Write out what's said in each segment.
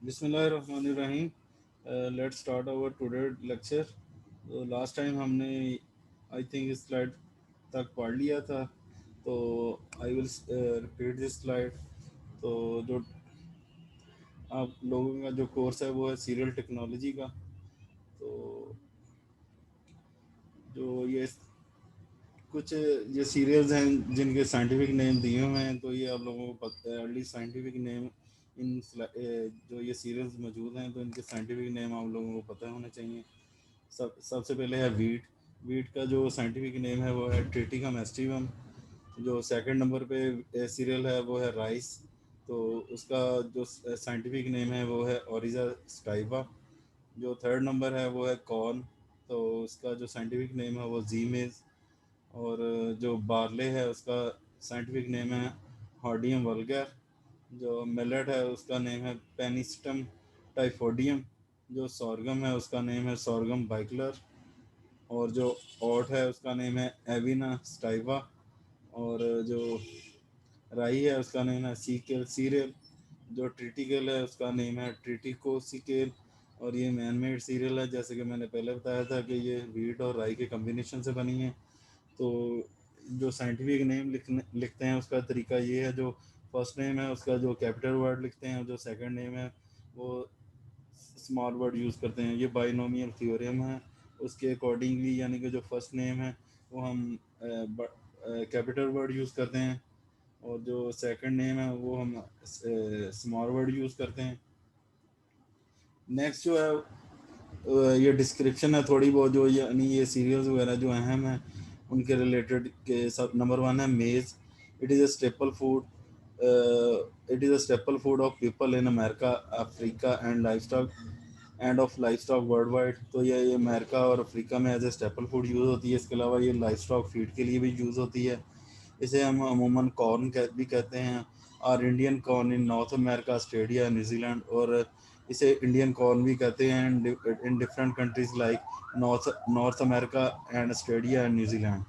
बिस्मिल्लाहिर्रहमानिर्रहीम। Let's start our today lecture. तो last time हमने आई थिंक इस स्लाइड तक पढ़ लिया था, तो I will repeat this slide. तो जो आप लोगों का जो कोर्स है वो है सीरियल टेक्नोलॉजी का। तो जो ये कुछ ये सीरियल्स हैं जिनके साइंटिफिक नेम दिए हुए हैं, तो ये आप लोगों को पता है एटलीस्ट साइंटिफिक नेम जो ये सीरियल्स मौजूद हैं तो इनके साइंटिफिक नेम आप लोगों को पता होने चाहिए। सबसे पहले है वीट। वीट का जो साइंटिफिक नेम है वो है ट्रिटिकम एस्टिवम। जो सेकंड नंबर पे सीरियल है वो है राइस। तो उसका जो साइंटिफिक नेम है वो है ओरिजा स्टाइवा। जो थर्ड नंबर है वो है कॉर्न। तो उसका जो साइंटिफिक नेम है वो जीमेज। और जो बार्ले है उसका साइंटिफिक नेम है हॉर्डियम वल्गर। जो मिलेट है उसका नेम है पेनिस्टम टाइफोडियम। जो सॉर्गम है उसका नेम है सॉर्गम बाइकलर। और जो ओट है उसका नेम है एविना स्टाइवा। और जो राई है उसका नेम है सीकेल सीरियल। जो ट्रिटिकल है उसका नेम है ट्रिटिको सीकेल। और ये मैन मेड सीरियल है, जैसे कि मैंने पहले बताया था कि ये वीट और राई के कम्बिनेशन से बनी है। तो जो साइंटिफिक नेम लिखते हैं उसका तरीका ये है। जो फर्स्ट नेम है उसका जो कैपिटल वर्ड लिखते हैं, और जो सेकंड नेम है वो स्मॉल वर्ड यूज़ करते हैं। ये बाइनोमियल थ्योरम है। उसके अकॉर्डिंगली यानी कि जो फर्स्ट नेम है वो हम कैपिटल वर्ड यूज़ करते हैं, और जो सेकंड नेम है वो हम स्मॉल वर्ड यूज़ करते हैं। नेक्स्ट जो है ये डिस्क्रिप्शन है थोड़ी बहुत, जो यानी ये सीरियल्स वगैरह जो अहम हैं उनके रिलेटेड के साथ। नंबर वन है maize. It is a staple food. It is a staple food of people in America, Africa and life stock world wide. तो ये अमेरिका और अफ्रीका में as a staple food use होती है। इसके अलावा ये लाइफ स्टॉक फीड के लिए भी यूज़ होती है। इसे हम अमूमन कॉर्न भी कहते हैं, और Indian corn in North America, Australia, New Zealand. और इसे इंडियन कॉर्न भी कहते हैं in different countries like North America and Australia and New Zealand.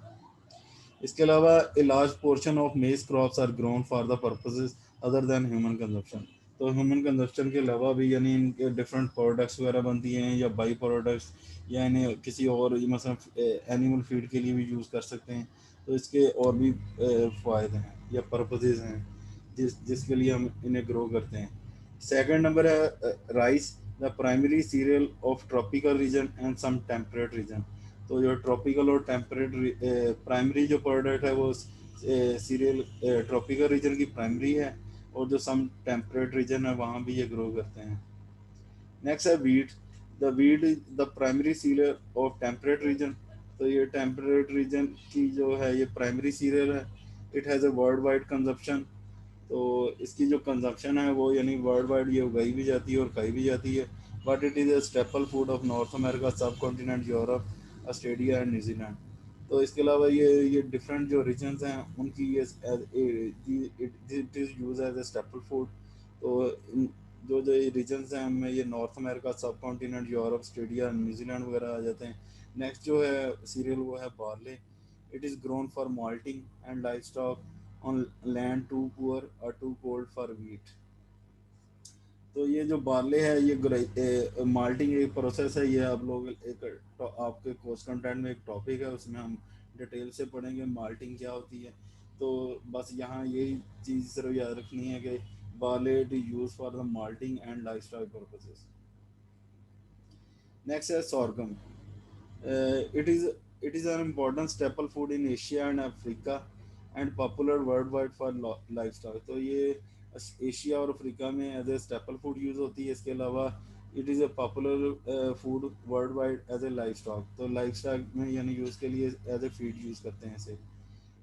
इसके अलावा a large portion of maize crops are grown for the purposes other than human consumption. तो human consumption के अलावा भी यानी इनके डिफरेंट प्रोडक्ट्स वगैरह बनती हैं, या बाई प्रोडक्ट्स, या इन्हें किसी और मतलब एनिमल फीड के लिए भी यूज़ कर सकते हैं। तो इसके और भी फ़ायदे हैं या पर्पसेस हैं जिसके लिए हम इन्हें ग्रो करते हैं। सेकंड नंबर है rice, the primary cereal of tropical region and some temperate region. तो जो ट्रॉपिकल और टेम्परेट प्राइमरी जो प्रोडक्ट है वो सीरियल ट्रॉपिकल रीजन की प्राइमरी है, और जो सम टेम्परेट रीजन है वहाँ भी ये ग्रो करते हैं। नेक्स्ट है wheat. The wheat is the primary cereal of temperate region. तो ये टेम्परेट रीजन की जो है ये प्राइमरी सीरियल है। It has a world wide consumption. तो इसकी जो कंजप्शन है वो यानी वर्ल्ड वाइड ये उगाई भी जाती है और खाई भी जाती है। But it is a staple food of North America, सब continent, Europe, Australia and New Zealand. तो इसके अलावा ये डिफरेंट जो रीजन्स हैं उनकी ये it is use as a staple food. तो जो जो ये रीजन्स हैं उनमें ये नॉर्थ अमेरिका, सब कॉन्टिनेंट, यूरोप, ऑस्ट्रेलिया, न्यूजीलैंड वगैरह आ जाते हैं। नेक्स्ट जो है सीरियल वो है barley. It is grown for malting and life stock on land too poor और टू कोल्ड फॉर वीट। तो ये जो बार्ले है ये माल्टिंग एक प्रोसेस है। ये आप लोग आपके कोर्स कंटेंट में एक टॉपिक है, उसमें हम डिटेल से पढ़ेंगे माल्टिंग क्या होती है। तो बस यहाँ यही चीज़ सिर्फ याद रखनी है कि barley it is use for the malting and lifestyle purposes. Next है sorghum. It is an important staple food in Asia and Africa and popular worldwide for livestock. तो ये एशिया और अफ्रीका में as a staple food use होती है। इसके अलावा it is a popular food world wide as a life stock. तो life stock में यानी यूज़ के लिए एज ए फीड यूज़ करते हैं इसे।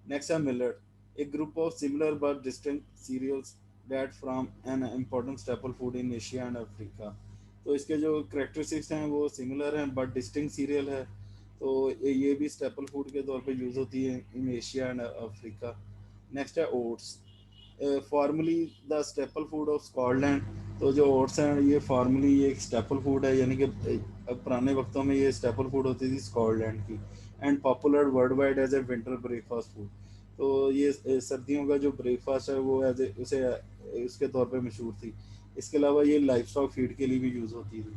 नेक्स्ट है millet, a group of similar but distinct cereals that form an important staple food in Asia and Africa. तो इसके जो करेक्टरिस्टिक्स हैं वो सिमिलर हैं बट डिस्टिंक्ट सीरियल है। तो ये भी स्टेपल फूड के तौर पे यूज़ होती है in Asia and Africa. Next है oats, formerly the staple food of Scotland. तो जो ओट्स हैं ये फॉर्मली ये एक स्टेपल फूड है, यानी कि पुराने वक्तों में ये स्टेपल फूड होती थी स्कॉटलैंड की। And popular world wide as a winter breakfast food. तो ये सर्दियों का जो ब्रेकफास्ट है वो एज ए उसे इसके तौर पे मशहूर थी। इसके अलावा ये लाइफ स्टॉक फीड के लिए भी यूज़ होती थी,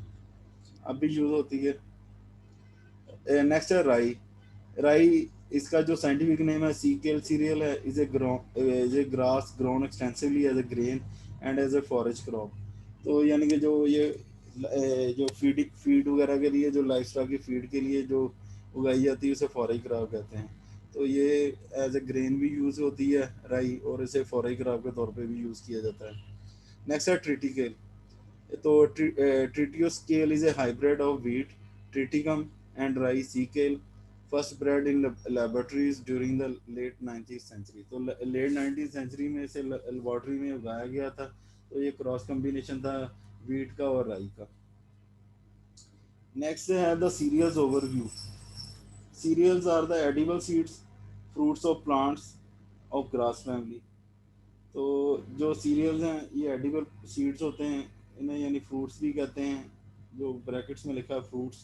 अब भी यूज़ होती है। नेक्स्ट है राई। राई, इसका जो साइंटिफिक नेम है सीकेल सीरियल है, is a grass grown extensively as a grain and as a forage crop. तो यानी कि जो ये जो फीड वगैरह के लिए, जो लाइफ स्टॉक की फीड के लिए जो उगाई जाती है उसे फॉरेज क्रॉप कहते हैं। तो ये एज ए ग्रेन भी यूज़ होती है राई, और इसे फॉरेज क्रॉप के तौर पे भी यूज़ किया जाता है। नेक्स्ट है ट्रिटिकेल। तो triticale is a hybrid of wheat, triticum and rye secale, first bred in laboratories during the late 19th century. तो लेट 19th सेंचुरी में इसे लेबोरेटरी में उगाया गया था। तो ये क्रॉस कम्बिनेशन था व्हीट का और राई का। नेक्स्ट है the cereals overview. Cereals are the edible seeds fruits of plants of grass family. तो जो सीरियल्स हैं ये एडिबल सीड्स होते हैं, इन्हें यानी फ्रूट्स भी कहते हैं, जो ब्रैकेट्स में लिखा है fruits,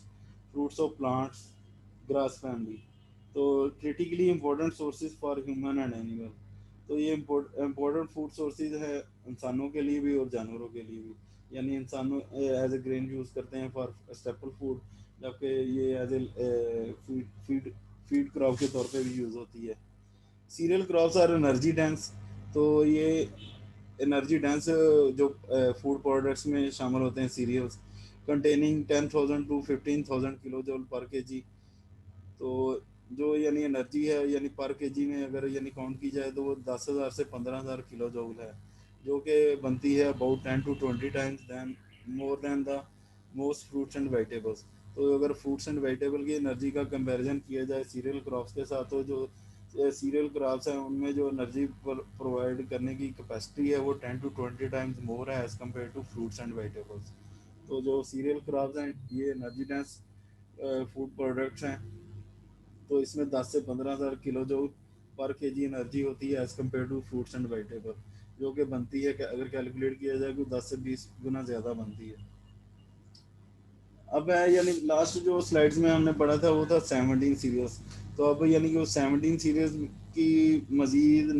fruits of plants grass family. तो critically important sources for human and animal. तो ये इम्पोर्टेंट फूड सोर्सेज है इंसानों के लिए भी और जानवरों के लिए भी। यानी इंसानों एज ए ग्रेन यूज़ करते हैं फॉर स्टेपल फूड, जबकि ये as a feed feed feed crop के तौर पे भी यूज़ होती है। Cereal crops are energy dense. तो ये एनर्जी डेंस जो फूड प्रोडक्ट्स में शामिल होते हैं cereals, containing 10,000 to 15,000 kilo joule per K जी। तो जो यानी एनर्जी है यानी पर के जी में अगर यानी काउंट की जाए तो वो 10,000 से 15,000 किलो जूल है, जो कि बनती है about 10 to 20 times than more than the most fruits and vegetables. तो अगर फ्रूट्स एंड वेजिटेबल की एनर्जी का कंपैरिजन किया जाए सीरियल क्रॉप्स के साथ, तो जो सीरियल क्रॉप्स हैं उनमें जो एनर्जी प्रोवाइड करने की कैपेसिटी है वो 10 टू 20 टाइम्स मोर है as compare to fruits and vegetables. तो जो सीरियल क्रॉप्स हैं ये एनर्जी डेंस फूड प्रोडक्ट्स हैं। तो इसमें 10 से 15,000 किलो जो पर के जी एनर्जी होती है as compare to fruits and vegetable, जो कि बनती है कि अगर कैलकुलेट किया जाए तो 10 से 20 गुना ज़्यादा बनती है। अब है यानी लास्ट जो स्लाइड्स में हमने पढ़ा था वो था 17 सीरियल्स। तो अब यानी कि वो 17 सीरियल्स की मजीद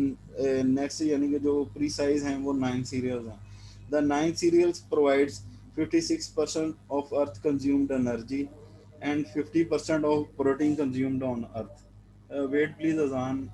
नेक्स्ट यानी कि जो प्रीसाइज हैं वो 9 सीरियल्स हैं। The 9 cereals provides 56% of earth consumed energy and 50% of protein consumed on earth. Wait please अजान।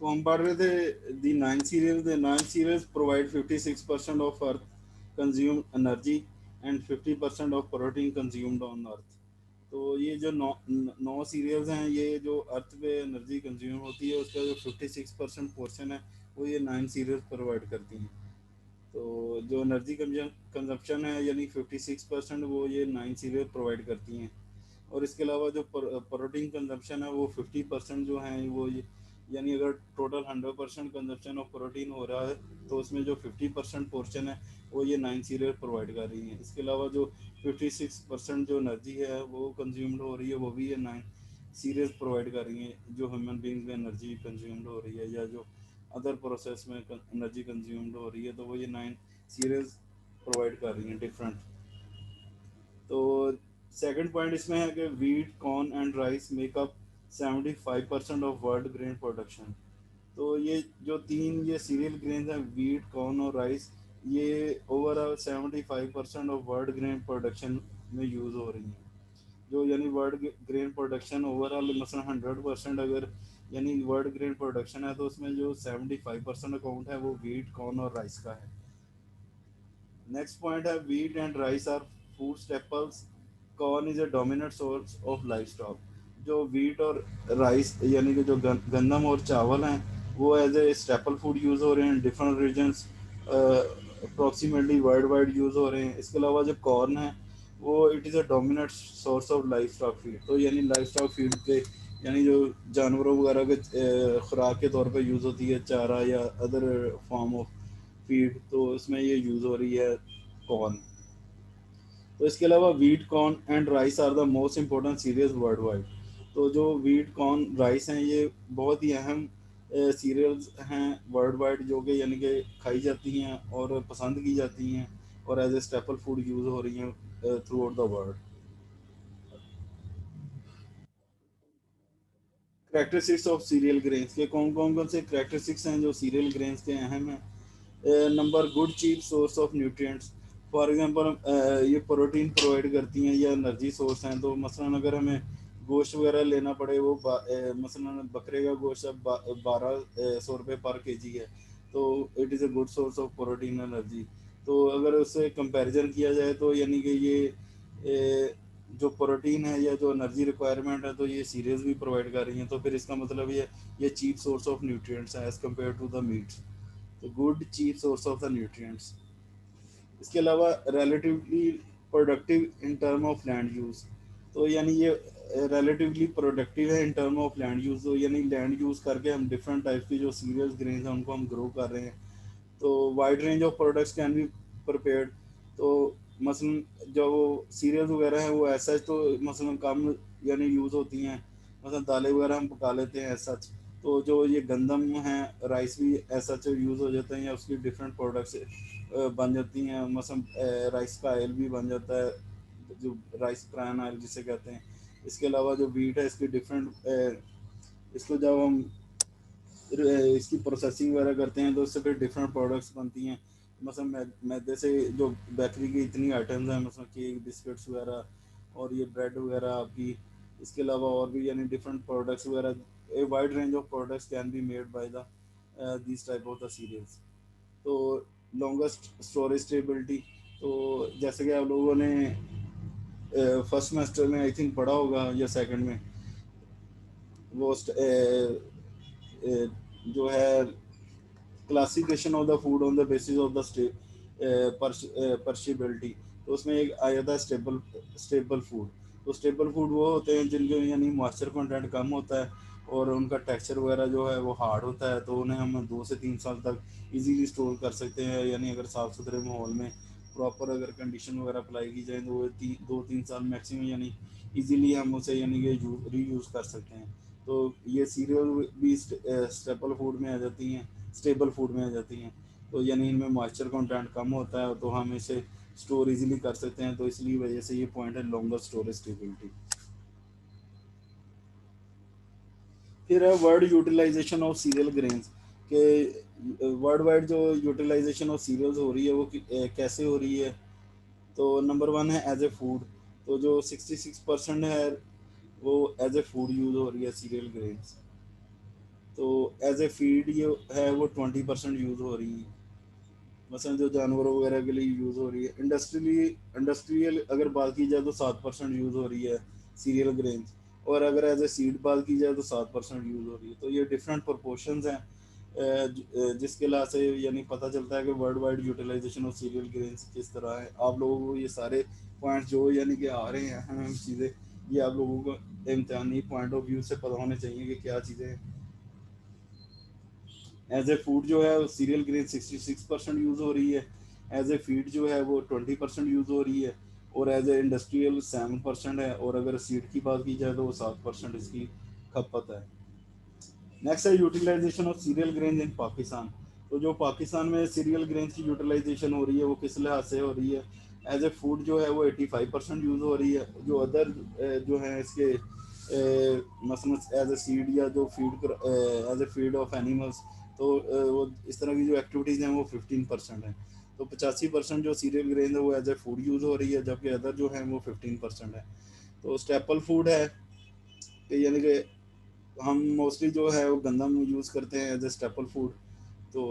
तो हम पढ़ रहे थे the 9 cereals provide 56% of earth consume energy and 50% of protein consumed on earth. तो ये जो नौ सीरियल्स हैं ये जो अर्थ पे एनर्जी कंज्यूम होती है उसका जो 56% पोर्शन है वो ये 9 सीरियल्स प्रोवाइड करती हैं। तो जो एनर्जी कंजप्शन है यानी 56% वो ये 9 सीरियल प्रोवाइड करती हैं। और इसके अलावा जो प्रोटीन कंजप्शन है वो 50% जो है वो ये, यानी अगर टोटल 100% कंजप्शन ऑफ प्रोटीन हो रहा है तो उसमें जो 50% पोर्शन है वो ये 9 सीरियल प्रोवाइड कर रही हैं। इसके अलावा जो 56% जो एनर्जी है वो कंज्यूम्ड हो रही है वो भी ये 9 सीरियल प्रोवाइड कर रही हैं। जो ह्यूमन बींग में एनर्जी कंज्यूम्ड हो रही है या जो अदर प्रोसेस में एनर्जी कंज्यूम्ड हो रही है तो वो ये 9 सीरियल्स प्रोवाइड कर रही हैं डिफरेंट। तो सेकंड पॉइंट इसमें है कि wheat corn and rice makeup 75% of world grain production. तो ये जो तीन ये सीरियल ग्रेन हैं वीट कॉर्न और राइस, ये overall 75% of world grain production में यूज़ हो रही हैं। जो यानी वर्ल्ड ग्रेन प्रोडक्शन ओवरऑल मसलन 100% अगर यानी वर्ल्ड ग्रेन प्रोडक्शन है तो उसमें जो 75% अकाउंट है वो वीट कॉर्न और राइस का है। नेक्स्ट पॉइंट है wheat and rice are food staples. Corn is a dominant source of livestock. जो wheat और राइस यानी कि जो गंदम और चावल हैं वो as a staple food use हो रहे हैं different regions, approximately world wide use हो रहे हैं। इसके अलावा जो कॉर्न है वो it is a dominant source of life stock feed. तो यानी लाइफ स्टॉक फीड के यानी जो जानवरों वगैरह के खुराक के तौर पे यूज़ होती है चारा या अदर फॉर्म ऑफ फीड, तो इसमें ये यूज़ हो रही है कॉर्न। तो इसके अलावा wheat corn and rice are the most important cereals world wide. तो जो वीट कॉर्न राइस हैं ये बहुत ही अहम सीरियल्स हैं वर्ल्ड वाइड, जो कि यानी कि खाई जाती हैं और पसंद की जाती हैं और as a staple food use हो रही हैं throughout the world. Characteristics of cereal grains के कौन कौन से करेक्टरिस्टिक्स हैं जो सीरियल ग्रेन्स के अहम हैं। Number good cheap source of nutrients. For example ये प्रोटीन प्रोवाइड करती हैं या एनर्जी सोर्स हैं। तो मसलन अगर हमें गोश्त वगैरह लेना पड़े, वो मसलन बकरे का गोश्त अब 1200 रुपये पर केजी है, तो it is a good source of protein energy. तो अगर उससे कंपैरिजन किया जाए तो यानी कि ये जो प्रोटीन है या जो एनर्जी रिक्वायरमेंट है तो ये सीरियल्स भी प्रोवाइड कर रही हैं, तो फिर इसका मतलब ये चीप सोर्स ऑफ न्यूट्रिएंट्स है as compare to the meat. तो good cheap source of the nutrients. इसके अलावा relatively productive in term of land use. तो यानी ये रिलेटिवली प्रोडक्टिव है in term of land use, तो यानी लैंड यूज़ करके हम डिफरेंट टाइप की जो सीरियल्स ग्रेन्स हैं उनको हम ग्रो कर रहे हैं। तो wide range of products can be prepared. तो मसलन जो सीरियल्स वगैरह हैं वो ऐसा तो मसलन कम यानी यूज़ होती हैं, मसलन दालें वगैरह हम पका लेते हैं ऐसा। तो जो ये गंदम है, राइस भी ऐसा यूज़ हो जाते हैं या उसकी डिफरेंट प्रोडक्ट्स बन जाती हैं। मसलन राइस का ऑयल भी बन जाता है, जो राइस ब्रान ऑयल जिसे कहते हैं। इसके अलावा जो वीट है इसकी डिफरेंट इसको जब हम इसकी प्रोसेसिंग वगैरह करते हैं तो उससे फिर डिफरेंट प्रोडक्ट्स बनती हैं। मसलन मैदे से जो बेकरी की इतनी आइटम्स हैं, मसलन केक बिस्किट्स वगैरह और ये ब्रेड वगैरह आपकी। इसके अलावा और भी यानी डिफरेंट प्रोडक्ट्स वगैरह, a wide range of products can be made by the this type of the cereals. तो लॉन्गेस्ट स्टोरेज स्टेबिलिटी। तो जैसे कि आप लोगों ने फर्स्ट सेमेस्टर में आई थिंक पढ़ा होगा या सेकंड में, वो जो है classification of the food on the basis of the perishability. तो उसमें एक आया था स्टेबल स्टेबल फूड। तो स्टेबल फूड वो होते हैं जिनके यानी मॉइस्चर कंटेंट कम होता है और उनका टेक्सचर वगैरह जो है वो हार्ड होता है, तो उन्हें हम 2 से 3 साल तक इजीली स्टोर कर सकते हैं। यानी अगर साफ़ सुथरे माहौल में प्रॉपर अगर कंडीशन वगैरह अप्लाई की जाए तो वो 2-3 साल मैक्सिमम यानी इजीली हम उसे यानी कि री यूज़ कर सकते हैं। तो ये सीरियल भी स्टेपल फूड में आ जाती हैं, स्टेबल फूड में आ जाती हैं। तो यानी इनमें मॉइस्चर कंटेंट कम होता है तो हम इसे स्टोर इजीली कर सकते हैं, तो इसलिए वजह से ये पॉइंट है लॉन्गर स्टोरेज स्टेबिलिटी। फिर है world utilization of cereal grains के वर्ल्ड वाइड जो यूटिलाइजेशन ऑफ सीरियल्स हो रही है वो कैसे हो रही है। तो नंबर वन है एज ए फूड। तो जो 66% है वो एज ए फूड यूज़ हो रही है सीरियल ग्रेन्स। तो एज ए फीड ये है वो 20% यूज़ हो रही है, मसलन जो जानवरों वगैरह के लिए यूज़ हो रही है। इंडस्ट्रियल अगर बात की जाए तो 7% यूज़ हो रही है सीरियल ग्रेन्स, और अगर एज ए सीड बात की जाए तो 7% यूज़ हो रही है। तो ये डिफरेंट प्रोपोर्शंस हैं जिसके लिहाज से यानी पता चलता है कि world wide utilization of cereal grains किस तरह है। आप लोगों को ये सारे पॉइंट्स जो यानी कि आ रहे हैं अहम चीज़ें, ये आप लोगों को इम्तिहानी पॉइंट ऑफ व्यू से पता होने चाहिए कि क्या चीज़ें हैं। एज ए फूड जो है सीरियल ग्रेन 66% यूज़ हो रही है, एज ए फीड जो है वो 20% यूज़ हो रही है, और एज ए इंडस्ट्रियल 7% है, और अगर सीड की बात की जाए तो वो 7% इसकी खपत है। नेक्स्ट है utilization of cereal grain in Pakistan. तो जो पाकिस्तान में सीरियल ग्रेन की यूटिलाइजेशन हो रही है वो किस लिहाज से हो रही है। एज ए फूड जो है वो 85% यूज़ हो रही है। जो अदर जो है इसके मसलन एज ए सीड या जो feed as a feed of animals, तो वो इस तरह की जो एक्टिविटीज़ हैं वो 15% है। तो 85% जो सीरियल ग्रेन है वो एज ए फूड यूज़ हो रही है, जबकि अदर जो है वो 15% है। तो स्टेपल फूड है कि यानी कि हम मोस्टली जो है वो गंदम यूज़ करते हैं एज ए स्टेपल फूड। तो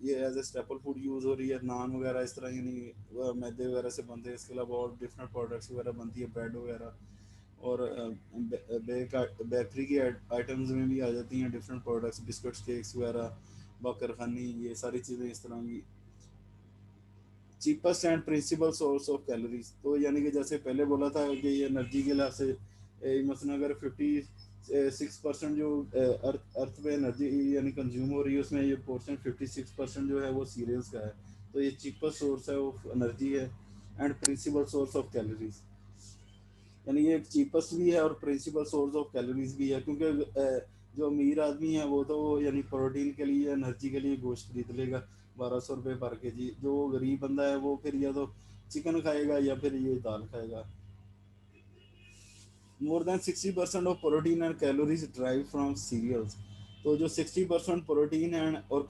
ये as a staple food use हो रही है। नान वगैरह इस तरह यानी मैदे वगैरह से बनते हैं। इसके अलावा और डिफरेंट प्रोडक्ट्स वगैरह बनती है, ब्रेड वगैरह, और बेकरी की आइटम्स में भी आ जाती हैं डिफरेंट प्रोडक्ट्स, बिस्किट्स केक्स वगैरह, बाकरखानी, ये सारी चीज़ें इस तरह की। Cheapest and principal source of calories. तो यानी कि जैसे पहले बोला था कि ये एनर्जी के लिहाज से मसलन अगर 56% जो अर्थ पे एनर्जी यानी कंज्यूम हो रही है उसमें ये पोर्शन 56% जो है वो सीरियल्स का है। तो ये चीपेस्ट सोर्स है वो एनर्जी है। And principal source of calories. यानी ये एक चीपेस्ट भी है और प्रिंसिपल सोर्स ऑफ कैलोरीज भी है, क्योंकि जो अमीर आदमी है वो तो यानी प्रोटीन के लिए एनर्जी के लिए गोश्त खरीद लेगा 1200 रुपये पर के जी। जो गरीब बंदा है वो फिर या तो चिकन खाएगा या फिर ये दाल खाएगा। More than 60% of protein and calories derive from cereals. तो जो 60% प्रोटीन एंड और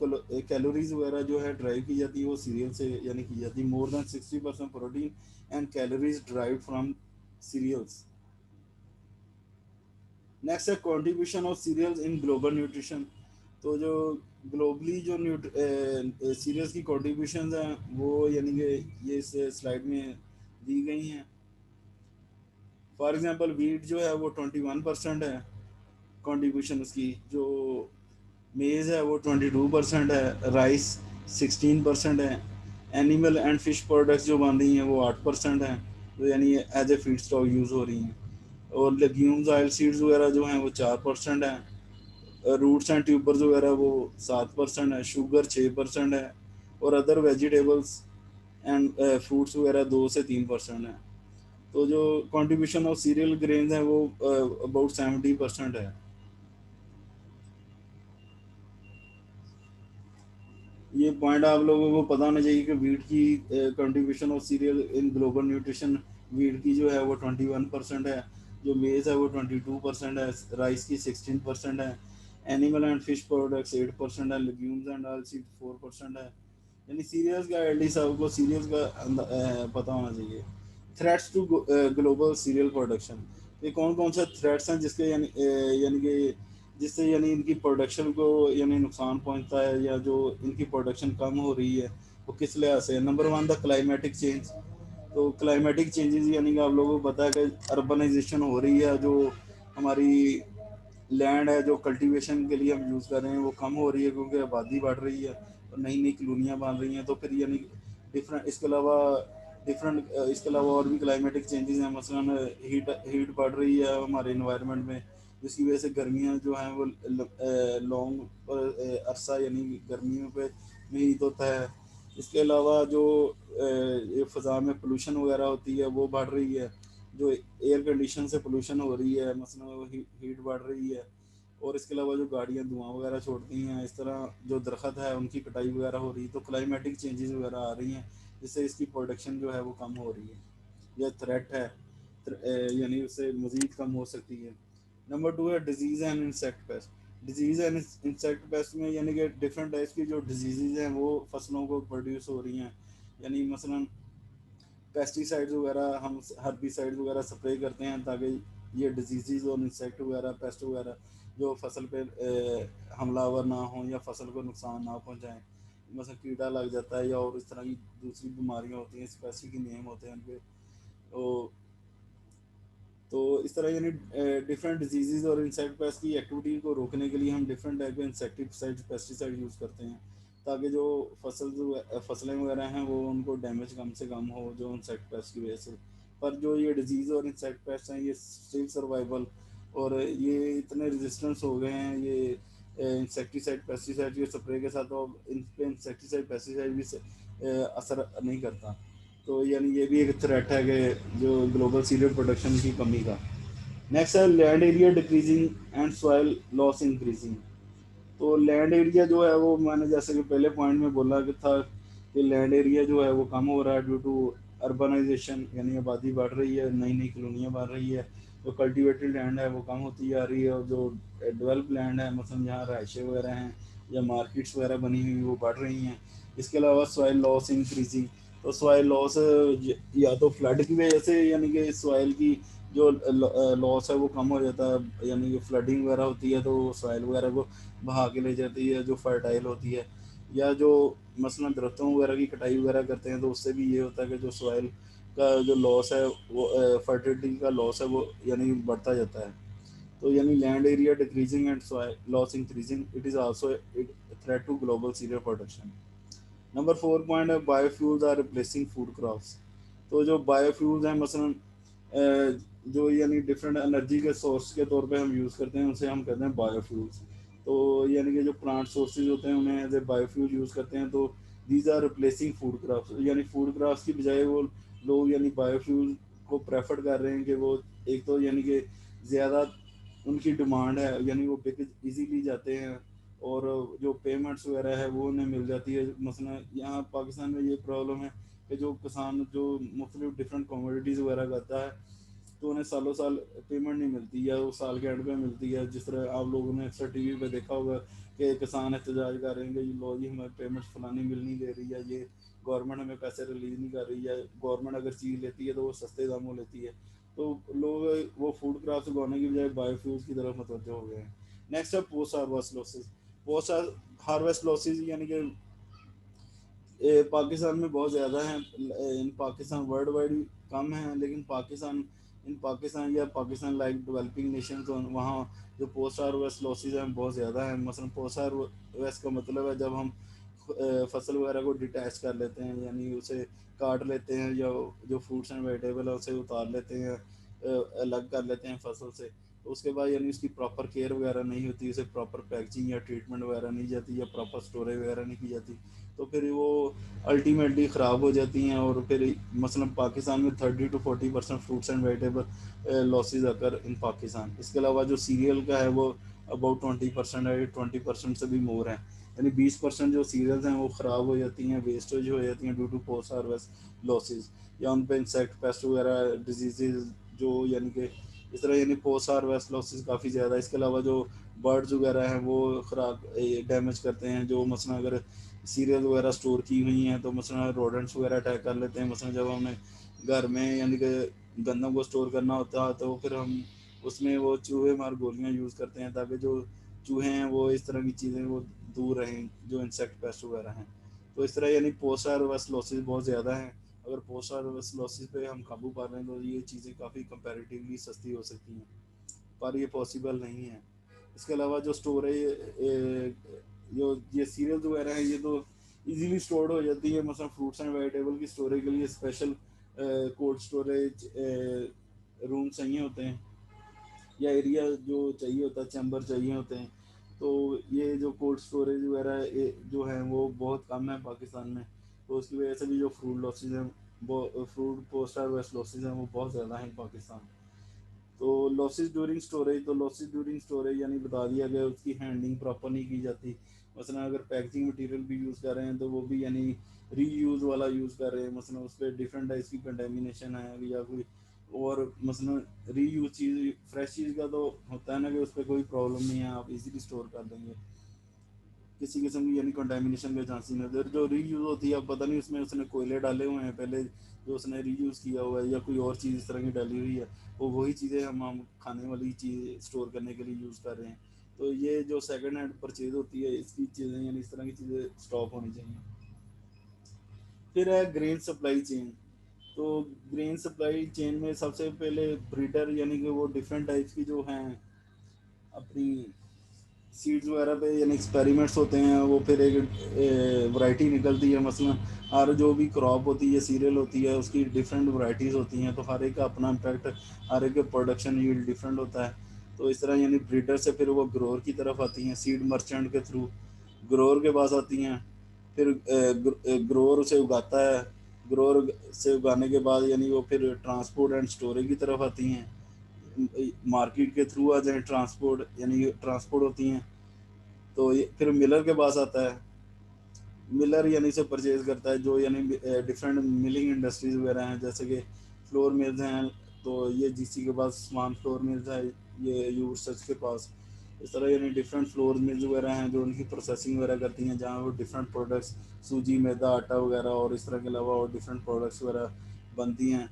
कैलोरीज वगैरह जो है ड्राइव की जाती है वो सीरियल से यानी की जाती है। More than 60% protein and calories derive from cereals. Next है contribution of cereals in global nutrition. तो जो ग्लोबली जो सीरियल्स की कंट्रीब्यूशन हैं वो यानी कि ये इस स्लाइड में दी गई हैं। फॉर एग्जांपल वीट जो है वो 21% है कंट्रीब्यूशन उसकी, जो मेज़ है वो 22% है, राइस 16% है, एनिमल एंड फिश प्रोडक्ट्स जो बन रही हैं वो 8% हैं, जो यानी as a feed stock use हो रही हैं। और लेग्यूम्स ऑयल सीड्स वगैरह जो हैं वो 4% है, रूट्स एंड ट्यूबर्स वगैरह वो 7% है, शुगर 6% है, और अदर वेजिटेबल्स एंड फ्रूट्स वगैरह 2 से 3% है। तो जो कंट्रीब्यूशन ऑफ सीरियल ग्रेन्स है वो अबाउट 70% है। ये पॉइंट आप लोगों को पता होना चाहिए कि वीट की contribution of serial in global nutrition, wheat की जो है वो 21% है, जो मेज है वो 22% है, राइस की 16% है, एनिमल एंड फिश प्रोडक्ट्स 8% है, लेग्यूम्स एंड ऑयल सीड 4% है। यानी सीरियल्स का एटलीस्ट आपको सीरियल्स का पता होना चाहिए। Threats to global cereal production. ये कौन कौन सा थ्रेट्स हैं जिसके यानी कि जिससे यानी इनकी प्रोडक्शन को यानी नुकसान पहुंचता है, या जो इनकी प्रोडक्शन कम हो रही है वो किस लिहाज से। Number one the climatic change. तो क्लाइमेटिक चेंजेस यानी कि आप लोगों को पता है कि अर्बनाइजेशन हो रही है, जो हमारी लैंड है जो कल्टीवेशन के लिए हम यूज़ कर रहे हैं वो कम हो रही है क्योंकि आबादी बढ़ रही है और नई नई कॉलोनियाँ बन रही हैं। तो फिर यानी डिफरेंट इसके अलावा और भी क्लाइमेटिक चेंजेस हैं, मसलन हीट हीट बढ़ रही है हमारे इन्वायरमेंट में, जिसकी वजह से गर्मियाँ जो हैं वो लॉन्ग अरसा यानी गर्मियों पे में हीट होता है। इसके अलावा जो ये फ़ज़ा में पोलूशन वगैरह होती है वो बढ़ रही है, जो एयर कंडीशन से पोलूशन हो रही है, मसलन हीट बढ़ रही है। और इसके अलावा जो गाड़ियाँ धुआं वगैरह छोड़ती हैं, इस तरह जो दरख्त है उनकी कटाई वगैरह हो रही है, तो क्लाइमेटिक चेंजेस वगैरह आ रही हैं जिससे इसकी प्रोडक्शन जो है वो कम हो रही है, यह थ्रेट है, यानी उससे मज़ीद कम हो सकती है। नंबर टू है disease and insect pest. Disease and insect pest में यानी कि डिफरेंट टाइप्स की जो डिजीज़ हैं वो फसलों को प्रोड्यूस हो रही हैं। यानी मसलन पेस्टिसाइड्स वगैरह हम हर्बिसाइड्स वगैरह स्प्रे करते हैं ताकि ये डिजीज़ और इंसेक्ट वगैरह पेस्ट वगैरह जो फसल पे हमलावर ना हो या फसल को नुकसान ना पहुंचाएं। मतलब कीड़ा लग जाता है या और इस तरह की दूसरी बीमारियां होती हैं, स्पेसिफिक नेम होते हैं उनके। तो तो इस तरह यानी डिफरेंट डिजीज़ और इंसेक्ट पेस्ट की एक्टिविटी को रोकने के लिए हम डिफरेंट टाइप के इंसेक्टिसाइड पेस्टिसाइड यूज़ करते हैं ताकि जो फसलें वगैरह हैं वो उनको डैमेज कम से कम हो जो इंसेक्ट पेस्ट की वजह से। पर जो ये डिजीज़ और इंसेक्ट पेस्ट हैं ये स्टिल सर्वाइवल, और ये इतने रेजिस्टेंस हो गए हैं ये इंसेक्टिसाइड पेस्टिसाइड के स्प्रे के साथ, तो इन पे इंसेक्टिसाइड पेस्टिसाइड भी असर नहीं करता। तो यानी ये भी एक थ्रेट है कि जो ग्लोबल सीरियल प्रोडक्शन की कमी का। नेक्स्ट है land area decreasing and soil loss increasing. तो लैंड एरिया जो है वो मैंने जैसे कि पहले पॉइंट में बोला कि था कि लैंड एरिया जो है वो कम हो रहा है ड्यू टू अर्बनाइजेशन, यानी आबादी बढ़ रही है, नई नई कॉलोनियाँ बन रही है। जो कल्टिवेटेड लैंड है वो कम होती जा रही है, और जो डेवलप लैंड है मतलब जहाँ रहायशें वगैरह हैं या मार्केट्स वगैरह बनी हुई वो बढ़ रही हैं। इसके अलावा सॉइल लॉस इंक्रीजिंग। तो सॉइल लॉस या तो फ्लड की वजह से यानी कि सॉइल की जो लॉस है वो कम हो जाता है, यानी कि फ्लडिंग वगैरह होती है तो सॉइल वगैरह को बहा के ले जाती है जो फर्टाइल होती है। या जो मसलन दरख्तों वगैरह की कटाई वगैरह करते हैं तो उससे भी ये होता है कि जो सॉइल का जो लॉस है वो फर्टिलिटी का लॉस है वो यानी बढ़ता जाता है। तो यानी land area decreasing and soil loss increasing, it is also threat to global cereal production. Number four point है biofuels are replacing food crops. तो जो बायोफ्यूल्स हैं मसलन जो यानी डिफरेंट एनर्जी के सोर्स के तौर पे हम यूज़ करते हैं उनसे हम कहते हैं बायोफ्यूल्स। तो यानी कि जो प्लांट सोर्सेज होते हैं उन्हें एज ए बायोफ्यूल यूज़ करते हैं। तो these are replacing food crops, यानी फूड क्रॉप्स की बजाय वो लोग यानी बायोफ्यूल को प्रेफर कर रहे हैं कि वो एक तो यानी कि ज़्यादा उनकी डिमांड है, यानी वो बिक इजीली जाते हैं, और जो पेमेंट्स वगैरह है वो उन्हें मिल जाती है। मसलन यहाँ पाकिस्तान में ये प्रॉब्लम है कि जो किसान जो मुख्तलिफ डिफरेंट कमोडिटीज़ वगैरह करता है, तो उन्हें सालों साल पेमेंट नहीं मिलती, या वो साल के एंड पे मिलती है। जिस तरह आप लोगों ने अक्सर टीवी पे देखा होगा कि किसान एहतजाज कर रहे हैं कि लो जी हमें पेमेंट फलानी मिल नहीं दे रही है, ये गवर्नमेंट हमें पैसे रिलीज नहीं कर रही है। गवर्नमेंट अगर चीज़ लेती है तो वो सस्ते दामों लेती है। तो लोग वो फूड क्रॉप्स उगाने की बजाय बायोफ्यूल्स की तरफ मुतवज्जो हो गए हैं। नेक्स्ट है post harvest losses. Post harvest losses यानी कि पाकिस्तान में बहुत ज़्यादा हैं। इन पाकिस्तान वर्ल्ड वाइड कम हैं, लेकिन पाकिस्तान या पाकिस्तान लाइक डेवलपिंग नेशन, तो वहाँ जो पोस्ट हार्वेस्ट लॉसेज हैं बहुत ज़्यादा हैं। मसलन पोस्ट हार्वेस्ट का मतलब है जब हम फसल वगैरह को डिटैच कर लेते हैं, यानी उसे काट लेते हैं, या जो फ्रूट्स एंड वेजिटेबल है उसे उतार लेते हैं, अलग कर लेते हैं फसल से। तो उसके बाद यानी उसकी प्रॉपर केयर वगैरह नहीं होती, उसे प्रॉपर पैकेजिंग या ट्रीटमेंट वगैरह नहीं जाती, या प्रॉपर स्टोरेज वगैरह नहीं की जाती, तो फिर वो अल्टीमेटली ख़राब हो जाती हैं। और फिर मसलन पाकिस्तान में 30 to 40% fruits and vegetable losses occur in Pakistan. इसके अलावा जो सीरियल का है वो अबाउट 20% है, 20% से भी मोर है। यानी 20% जो सीरियल्स हैं वो ख़राब हो जाती हैं, वेस्टेज हो जाती हैं due to post harvest losses, या उन पर इंसेक्ट पेस्ट वगैरह डिजीज़ जो यानी कि इस तरह, यानी पोस्ट हार्वेस्ट लॉसेज काफ़ी ज़्यादा। इसके अलावा जो बर्ड्स वगैरह हैं वो ख़राब डैमेज करते हैं। जो मसलन अगर सीरियल वगैरह स्टोर की हुई हैं तो मसलन रोडेंट्स वगैरह अटैक कर लेते हैं। मसलन जब हमें घर में यानी कि गंदम को स्टोर करना होता है तो फिर हम उसमें वो चूहे मार गोलियाँ यूज़ करते हैं, ताकि जो चूहे हैं वो इस तरह की चीज़ें वो दूर रहें, जो इंसेक्ट पेस्ट वगैरह हैं। तो इस तरह यानी पोस्ट हार्वेस्ट लॉसेज बहुत ज़्यादा हैं। अगर पोस्ट हार्वेस्ट लॉसेज पे हम काबू पा रहे हैं तो ये चीज़ें काफ़ी कंपैरेटिवली सस्ती हो सकती हैं, पर ये पॉसिबल नहीं है। इसके अलावा जो स्टोरेज, जो ये सीरियल्स वगैरह हैं ये तो इजीली स्टोर्ड हो जाती है। मतलब फ्रूट्स एंड वेजिटेबल की स्टोरेज के लिए स्पेशल कोल्ड स्टोरेज रूम चाहिए होते हैं, या एरिया जो चाहिए होता है, चैम्बर चाहिए होते हैं। तो ये जो कोल्ड स्टोरेज वगैरह जो है वो बहुत कम है पाकिस्तान में। तो उसकी वजह से भी जो फ्रूट लॉसेज हैं वो फ्रूट पोस्ट हार्वेस्ट लॉसेज हैं वो बहुत ज़्यादा हैं पाकिस्तान। तो लॉसेस ड्यूरिंग स्टोरेज यानी बता दिया गया उसकी हैंडलिंग प्रॉपर नहीं की जाती। मसलन अगर पैकेजिंग मटेरियल भी यूज़ कर रहे हैं तो वो भी यानी रीयूज़ वाला यूज़ कर रहे हैं। मसलन उस पर डिफरेंट टाइप्स की कंटेमिनेशन है, या कोई और मसलन रीयूज चीज़ फ्रेश चीज़ का तो होता है ना कि उस पर कोई प्रॉब्लम नहीं है, आप इजीली स्टोर कर देंगे, किसी किस्म की यानी कंटेमिनेशन के चांसेस नहीं होते। जो रीयूज़ होती है अब पता नहीं उसमें उसने कोयले डाले हुए हैं पहले, जो उसने रीयूज़ किया हुआ है, या कोई और चीज़ इस तरह की डाली हुई है, वो वही चीज़ें हम खाने वाली चीज़ स्टोर करने के लिए यूज़ कर रहे हैं। तो ये जो सेकंड हैंड परचेज होती है इसकी चीज़ें यानी इस तरह की चीज़ें स्टॉप होनी चाहिए। फिर है ग्रेन सप्लाई चेन। तो ग्रेन सप्लाई चेन में सबसे पहले ब्रीडर यानी कि वो डिफरेंट टाइप्स की जो हैं अपनी सीड्स वगैरह पे यानी एक्सपेरिमेंट्स होते हैं, वो फिर एक वैरायटी निकलती है। मसलन हर जो भी क्रॉप होती है, सीरियल होती है, उसकी डिफरेंट वैरायटीज़ होती हैं, तो हर एक का अपना इम्पैक्ट, हर एक का प्रोडक्शन यील्ड डिफरेंट होता है। तो इस तरह यानी ब्रीडर से फिर वो ग्रोअर की तरफ आती हैं, सीड मर्चेंट के थ्रू ग्रोअर के पास आती हैं। फिर ग्रोअर उसे उगाता है, ग्रोअर से उगाने के बाद यानी वो फिर ट्रांसपोर्ट एंड स्टोरेज की तरफ आती हैं, मार्केट के थ्रू आ जाए ट्रांसपोर्ट यानी ट्रांसपोर्ट होती हैं। तो ये फिर मिलर के पास आता है, मिलर यानी से परचेज करता है, जो यानी डिफरेंट मिलिंग इंडस्ट्रीज वगैरह हैं, जैसे कि फ्लोर मिल्स हैं, तो ये जीसी के पास स्मान फ्लोर मिल्स है, ये यू सच के पास। इस तरह यानी डिफरेंट फ्लोर मिल्स वगैरह हैं जो उनकी प्रोसेसिंग वगैरह करती हैं, जहाँ वो डिफरेंट प्रोडक्ट्स सूजी मैदा आटा वगैरह और इस तरह के अलावा और डिफरेंट प्रोडक्ट्स वगैरह बनती हैं।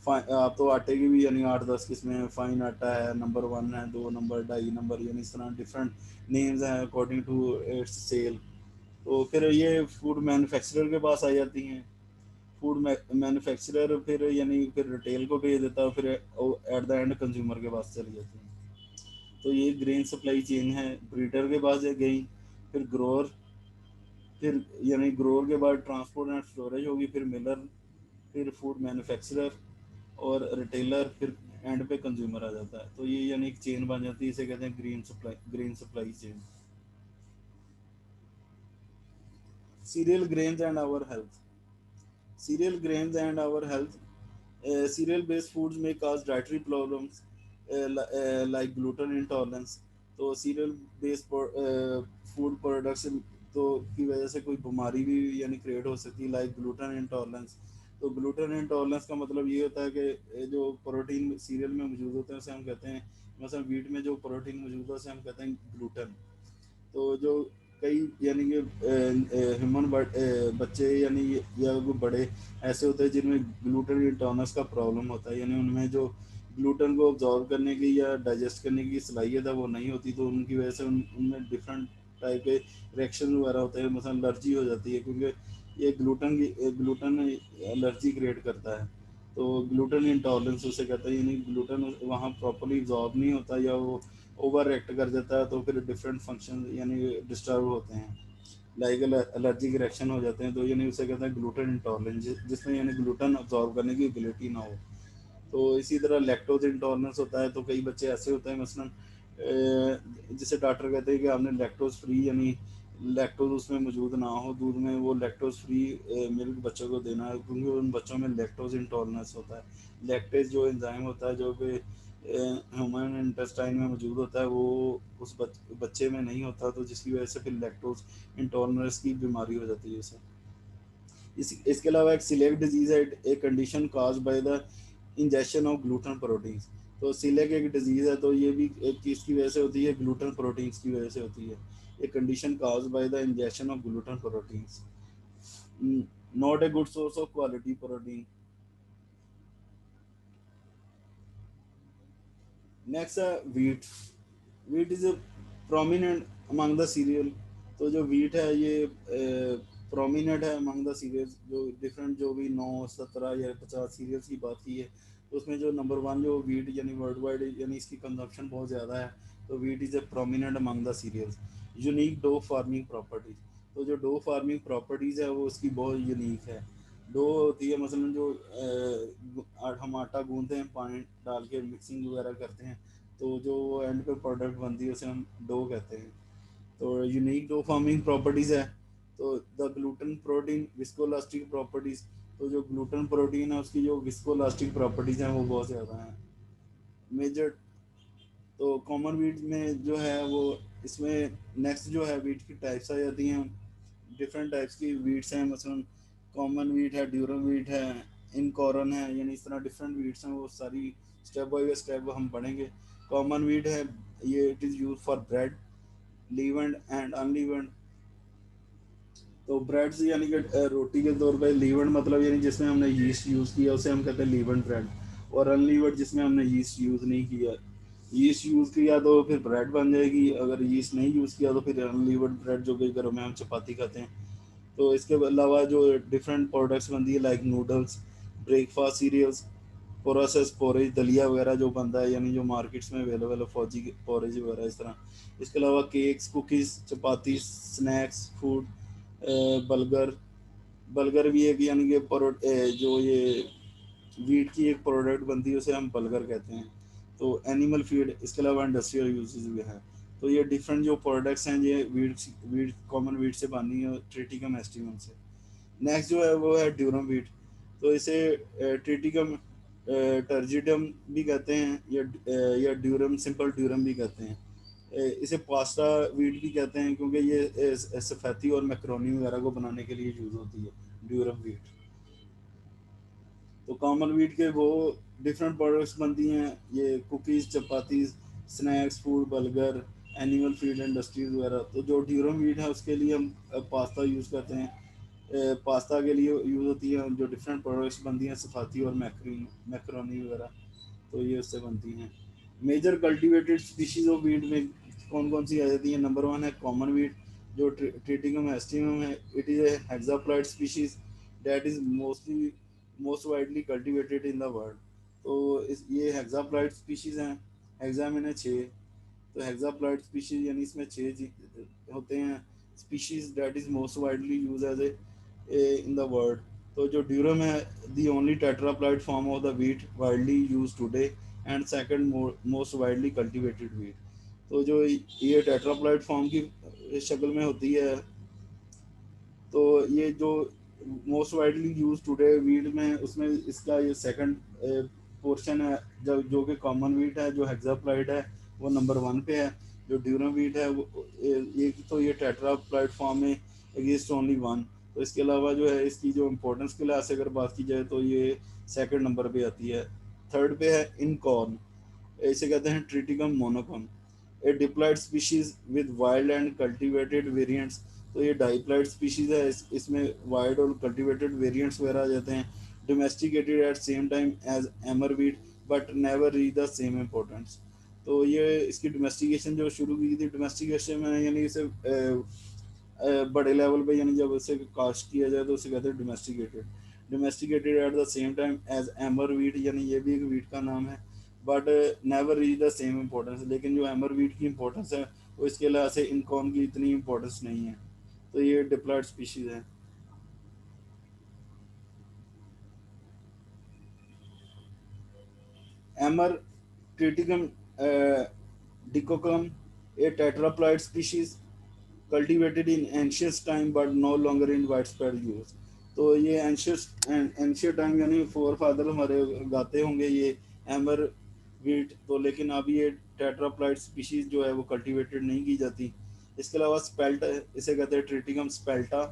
आप तो आटे की भी यानी 8-10 किस्में हैं, फाइन आटा है, नंबर 1 है, 2 नंबर, 2.5 नंबर, यानी इस तरह डिफरेंट नेम्स हैं अकॉर्डिंग टू इट्स सेल। तो फिर ये फूड मैन्युफैक्चरर के पास आ जाती हैं। फूड मैन्युफैक्चरर फिर यानी फिर रिटेल को भेज देता है, फिर एट द एंड कंज्यूमर के पास चली जाती हैं। तो ये ग्रेन सप्लाई चेन है, ब्रीडर के पास गई, फिर ग्रोअर, फिर यानी ग्रोअर के बाद ट्रांसपोर्ट एंड स्टोरेज होगी, फिर मिलर, फिर फूड मैन्युफैक्चरर और रिटेलर, फिर एंड पे कंज्यूमर आ जाता है। तो ये यानी एक चेन बन जाती है, इसे कहते हैं grain supply chain. Cereal grains and our health. Cereal grains and our health. Cereal based foods may cause dietary problems like gluten intolerance. तो सीरियल बेस्ड फूड प्रोडक्ट्स तो की वजह से कोई बीमारी भी यानी क्रिएट हो सकती है लाइक ग्लूटेन इंटॉलरेंस। तो ग्लूटेन इंटॉलरेंस का मतलब ये होता है कि जो प्रोटीन सीरियल में मौजूद होते हैं उसे हम कहते हैं, मतलब वीट में जो प्रोटीन मौजूद है उसे हम कहते हैं ग्लूटेन। तो जो कई यानी कि ह्यूमन बच्चे यानी या कोई बड़े ऐसे होते हैं जिनमें ग्लूटेन इंटॉलरेंस का प्रॉब्लम होता है, यानी उनमें जो ग्लूटेन को ऑब्जॉर्व करने की या डाइजेस्ट करने की सलाहियत है वो नहीं होती, तो उनकी वजह से उनमें डिफरेंट टाइप के रिएक्शन वगैरह होते हैं, मतलब एलर्जी हो जाती है क्योंकि ये ग्लूटेन एलर्जी क्रिएट करता है। तो ग्लूटेन इंटॉलरेंस उसे कहते हैं, यानी ग्लूटेन वहाँ प्रॉपरली ऑब्जॉर्व नहीं होता या वो ओवर एक्ट कर जाता है, तो फिर डिफरेंट फंक्शन यानी डिस्टर्ब होते हैं, लाइक एलर्जिक रिएक्शन हो जाते हैं। तो यानी उसे कहते हैं ग्लूटेन इंटॉलरेंस, जिसमें यानी ग्लूटेन अब्जॉर्व करने की एबिलिटी ना हो। तो इसी तरह लैक्टोज इंटॉलरेंस होता है, तो कई बच्चे ऐसे होते हैं मसलन जिसे डॉक्टर कहते हैं कि आपने लैक्टोज फ्री यानी लैक्टोज उसमें मौजूद ना हो दूध में, वो लैक्टोज फ्री मिल्क बच्चों को देना है क्योंकि उन बच्चों में लैक्टोज इंटॉलरेंस होता है। लैक्टेज जो एंजाइम होता है जो कि ह्यूमन इंटेस्टाइन में मौजूद होता है वो उस बच्चे में नहीं होता, तो जिसकी वजह से फिर लैक्टोज इंटॉलरेंस की बीमारी हो जाती है उसे। इसके अलावा एक सिलेक डिजीज है, एक condition cause by the injection of gluten proteins. तो सिलेक एक डिजीज है, तो ये भी एक चीज़ की वजह से होती है, ग्लूटेन प्रोटीन्स की वजह से होती है। एक condition cause by the injection of gluten proteins, not a good source of quality protein. Next है wheat. Wheat is prominent among the cereal. तो जो वीट है ये प्रोमिनेंट है अमंग द सीरियल्स, जो डिफरेंट जो भी 9, 17 या 50 सीरियल्स की बात की है, तो उसमें जो नंबर वन जो वीट यानी वर्ल्ड वाइड यानी इसकी कंजप्शन बहुत ज़्यादा है। तो wheat is a prominent among the cereals. Unique dough forming properties. तो जो डो फार्मिंग प्रॉपर्टीज़ है वो उसकी बहुत यूनिक है। डो होती है मसलन जो हम आटा गूंदते हैं पानी डाल के मिक्सिंग वगैरह करते हैं, तो जो एंड पे प्रोडक्ट बनती है उसे हम डो कहते हैं। तो यूनिक डो फार्मिंग प्रॉपर्टीज है। तो द ग्लूटेन प्रोटीन विस्कोलास्टिक प्रॉपर्टीज। तो जो ग्लूटेन प्रोटीन है उसकी जो विस्कोलास्टिक प्रॉपर्टीज हैं वो बहुत ज़्यादा हैं। मेजर तो कॉमन वीट में जो है वो इसमें नेक्स्ट जो है वीट की टाइप्स आ जाती हैं। डिफरेंट टाइप्स की वीट्स हैं, मसलन कॉमन वीट है, ड्यूरम वीट है, इनकॉर्न है, यानी इस तरह डिफरेंट वीट्स हैं, वो सारी स्टेप बाय स्टेप हम पढ़ेंगे। कॉमन वीट है, ये it is use for bread, leavened and unleavened. तो ब्रेड्स यानी कि रोटी के तौर पे, लीवेंड मतलब यानी जिसमें हमने यीस्ट यूज़ किया उसे हम कहते हैं लीवेंड ब्रेड, और अनलीवेंड जिसमें हमने यीस्ट यूज़ नहीं किया। यीस्ट यूज़ किया तो फिर ब्रेड बन जाएगी, अगर यीस्ट नहीं यूज़ किया तो फिर अनलीवेंड ब्रेड जो कि घरों में हम चपाती खाते हैं। तो इसके अलावा जो डिफरेंट प्रोडक्ट्स बनती है like noodles, breakfast cereals, process porridge, दलिया वगैरह जो बनता है यानी जो मार्केट्स में अवेलेबल है, फौजी पोरेज वगैरह इस तरह। इसके अलावा केक्स, कुकीज़, चपाती, स्नैक्स फूड, बर्गर। बर्गर भी एक यानी कि जो ये वीट की एक प्रोडक्ट बनती है उसे हम बर्गर कहते हैं। तो एनिमल फीड, इसके अलावा इंडस्ट्रियल यूजेस भी हैं। तो ये डिफरेंट जो प्रोडक्ट्स हैं ये वीट कॉमन वीट से बनी है, ट्रिटिकम एस्टिवम से। नेक्स्ट जो है वो है ड्यूरम वीट। तो इसे ट्रिटिकम टर्जिडम भी कहते हैं, या ड्यूरम, सिंपल ड्यूरम भी कहते हैं। इसे पास्ता वीट भी कहते हैं क्योंकि ये सफ़ेदी और मैक्रोनी वगैरह को बनाने के लिए यूज़ होती है ड्यूरम वीट। तो कॉमन वीट के वो डिफरेंट प्रोडक्ट्स बनती हैं, ये cookies, chapatis, snacks food, burger, animal feed industries वगैरह। तो जो ड्यूरम वीट है उसके लिए हम पास्ता यूज़ करते हैं। पास्ता के लिए यूज़ होती है जो डिफरेंट प्रोडक्ट्स बनती हैं, सफ़ाती और मैक्रोनी वगैरह, तो ये उससे बनती हैं। Major cultivated species of wheat में कौन कौन सी आ जाती है? नंबर वन है कॉमन वीट, जो ट्रिटिकम एस्टिवम है। It is a hexaploid species that is most widely cultivated in the world. तो ये हेक्साप्लॉइड स्पीशीज हैं। हेक्सा में 6, तो हेक्साप्लॉइड स्पीशीज यानी इसमें 6 होते हैं species that is most widely use as a in the world. तो जो ड्यूरम है the only tetraploid form of the wheat widely use today and second most widely cultivated wheat. तो जो ये टेट्राप्लॉइड फॉर्म की शक्ल में होती है, तो ये जो most widely use today wheat में उसमें इसका ये सेकंड पोर्शन है जो कि कॉमन वीट है, जो हेक्साप्लाइड है वो नंबर 1 पे है। जो ड्यूरम वीट है वो एक तो ये टेट्राप्लाइड फॉर्म में एग्जिस्ट ओनली वन। तो इसके अलावा जो है इसकी जो इम्पोर्टेंस के लिहाज से अगर बात की जाए तो ये सेकंड नंबर पे आती है। थर्ड पे है इनकॉर्न, इसे कहते हैं triticum monococcum, a diploid species with wild and cultivated variants. तो ये डाइप्लॉयड स्पीशीज है, इसमें वाइल्ड और कल्टीवेटेड वेरिएंट्स वगैरह आ जाते हैं। Domesticated at same time as emmer wheat but never reach the same importance. तो ये इसकी डोमेस्टिकेशन जो शुरू की थी, डोमेस्टिकेशन में यानी इसे बड़े लेवल पे यानी जब उसे कास्ट किया जाए तो उसे कहते हैं domesticated. Domesticated at the same time as emmer wheat, यानी ये भी एक वीट का नाम है, but never reach the same importance. लेकिन जो एमर वीट की इम्पोर्टेंस है वो इसके लिहाज से इनकॉर्न की इतनी इम्पोर्टेंस नहीं है। तो ये डिप्लॉयड स्पीशीज है। एमर Triticum डिकोकम, a tetraploid species cultivated in ancient time but no longer in widespread use। तो ये एंशियंट टाइम यानी फोर फादर हमारे गाते होंगे ये एमर वीट, तो लेकिन अब ये टेट्राप्लाइड स्पीशीज जो है वो कल्टीवेटेड नहीं की जाती। इसके अलावा स्पेल्टा, इसे कहते हैं ट्रिटिकम स्पेल्टा,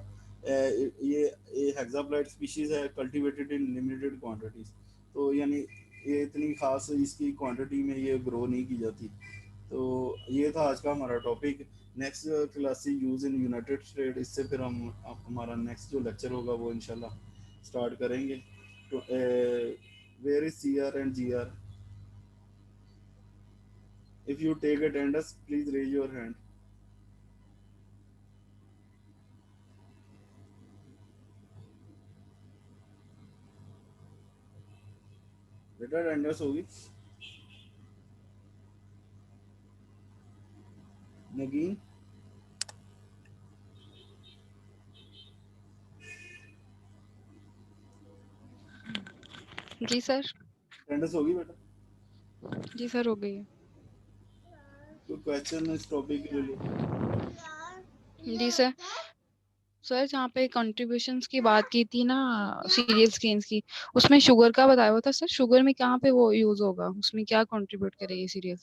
ये हेक्साप्लाइड स्पीशीज है कल्टीवेटेड इन लिमिटेड क्वांटिटीज। तो यानी ये इतनी खास इसकी क्वांटिटी में ये ग्रो नहीं की जाती। तो ये था आज का हमारा topic. Next class use in United state, इससे फिर हम हमारा नेक्स्ट जो लेक्चर होगा वो इंशाल्लाह स्टार्ट करेंगे। तो where is C R and G R? If you take attendance please raise your hand. बेटा अटेंडेंस होगी। नगीन जी सर। अटेंडेंस होगी बेटा? जी सर, हो गई है। कोई क्वेश्चन इस टॉपिक के लिए? जी सर। सर, जहाँ पे कंट्रीब्यूशंस की बात की थी ना, सीरियल स्क्रीन्स की, उसमें शुगर का बताया हुआ था सर। शुगर में कहाँ पे वो यूज होगा, उसमें क्या कंट्रीब्यूट करेगी सीरियल?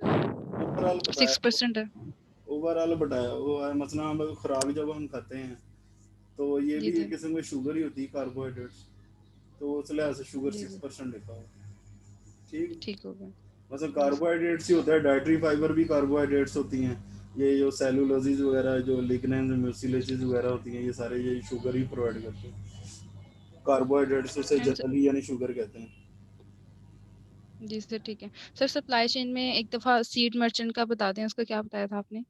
ओवरऑल बताया, 6% है। ओवरऑल बताया वो है। मसला हम खुराक जब हम खाते हैं तो ये जी भी एक जी किस्म की शुगर ही होती है, कार्बोहाइड्रेट्स। तो उस लिहाज से शुगर जी जी 6% लिखा हुआ है। ठीक। ठीक हो गया। मतलब जी सर। कार्बोहाइड्रेट्स ही होता है, डाइटरी फाइबर भी कार्बोहाइड्रेट्स होती हैं। ये जो सेलुलोसिस वगैरह, जो लिग्नेंस म्यूसिलेसिस वगैरह होती हैं, ये सारे ये शुगर ही प्रोवाइड करते हैं। कार्बोहाइड्रेट्स उसे एंड जनरली यानी शुगर कहते हैं। जी सर, ठीक है सर। सप्लाई चेन में एक दफा सीड मर्चेंट का बता दें, उसका क्या बताया था आपने?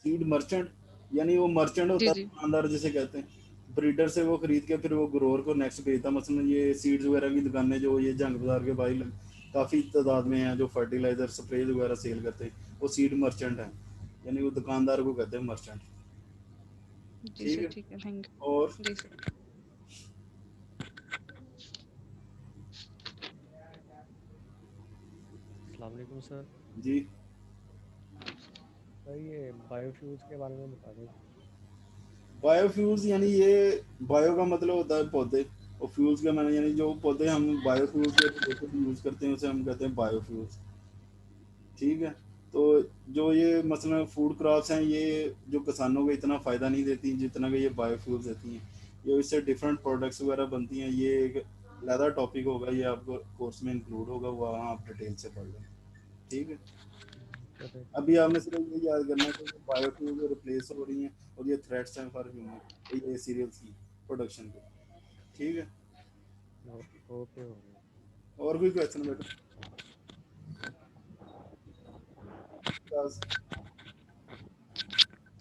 सीड मर्चेंट यानी वो मर्चेंट होता जी है, जी दुकानदार जिसे कहते हैं। ब्रीडर से वो खरीद के फिर वो ग्रोअर को नेक्स्ट बेचता। मसलन ये सीड्स वगैरह की दुकानें जो ये जंग बाजार के बाहर काफ़ी तादाद में हैं, जो फर्टिलाइजर स्प्रे वगैरह सेल करते हैं, वो सीड मर्चेंट है। यानी वो दुकानदार को कहते हैं मर्चेंट। जी ठीक सर, है। ठीक है, थैंक और यू। Ji sir. अस्सलाम वालेकुम सर। जी, सर ये बायोफ्यूल्स के बारे में बता दें। बायोफ्यूल्स यानी ये बायो का मतलब होता है पौधे, और फ्यूल्स का मैंने यानी जो पौधे हम बायोफ्यूल्स के रिलेटेड यूज करते हैं उसे हम कहते हैं बायोफ्यूल्स। ठीक है। तो जो ये मसलन फूड क्रॉप्स हैं, ये जो किसानों को इतना फ़ायदा नहीं देती जितना कि ये बायोफ्यूल्स देती हैं। ये इससे डिफरेंट प्रोडक्ट्स वगैरह बनती हैं। ये एक अलहदा टॉपिक होगा, ये आपको कोर्स में इंक्लूड होगा, वहाँ आप डिटेल से पढ़ लें। ठीक है। चले। अभी आपने सिर्फ ये याद करना है कि ये बायोफ्यूल रिप्लेस हो रही हैं और ये थ्रेट्स हैं फॉर ह्यूमन, ये सीरियल्स की प्रोडक्शन के। ठीक है। ओके हो गया। और कोई क्वेश्चन बेटा?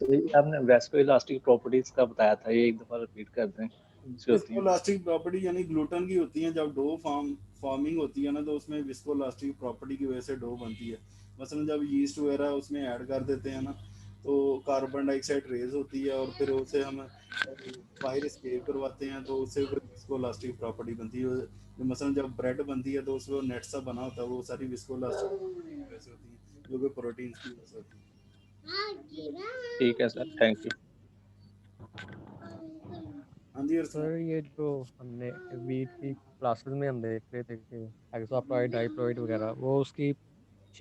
तो ये आपने वेस्को इलास्टिक प्रॉपर्टीज का बताया था, ये एक दफा रिपीट कर दें, कौन सी होती हैं? विस्कोलास्टिक प्रॉपर्टी यानी ग्लूटन की होती है। जब डो फॉर्मिंग होती है ना, तो उसमें विस्कोलास्टिक प्रॉपर्टी की वजह से डो बनती है। मसलन जब यीस्ट वगैरह उसमें ऐड कर देते हैं ना, तो कार्बन डाइऑक्साइड रेज होती है और फिर उसे हम बाहर स्केप करवाते हैं, तो उससे फिर विस्कोलास्टिक प्रॉपर्टी बनती है। जो मसलन जब ब्रेड बनती है तो उसमें नेट सा बना होता है, वो सारी विस्कोलास्टिक वजह से होती है, जो कि प्रोटीन की वजह से होती है। ठीक है सर, थैंक यू। हाँ जी अरसलान। सर ये जो हमने वीट की क्लासेस में हम देख रहे थे कि हेक्सोप्लॉइड डाइप्लॉइड वगैरह, वो उसकी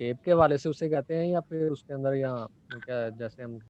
शेप के हवाले से उसे कहते हैं या फिर उसके अंदर या क्या, जैसे हम